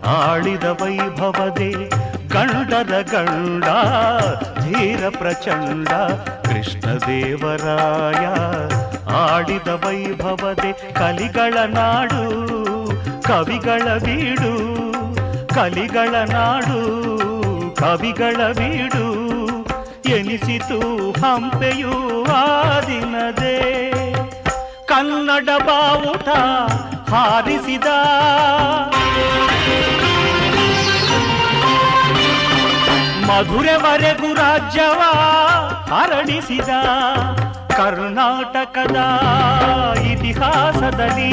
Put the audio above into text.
ಆಳಿದ ವೈಭವದೆ ಗಂಡರ ಗಂಡ ಧೀರ ಪ್ರಚಂಡ ಕೃಷ್ಣದೇವರಾಯ. ಆಡಿದ ವೈಭವದೆ ಕಲಿಗಳ ನಾಡು ಕವಿಗಳ ಬೀಡು, ಕಲಿಗಳ ನಾಡು ಕವಿಗಳ ಬೀಡು ಎನಿಸಿತು ಹಂಪೆಯೂ ಆ ದಿನದೇ. ಕನ್ನಡ ಬಾವುಟ ಹಾರಿಸಿದ ಮಧುರೆವರೆಗೂ ರಾಜ್ಯವ ಹರಡಿಸಿದ. ಕರ್ನಾಟಕದ ಇತಿಹಾಸದಲ್ಲಿ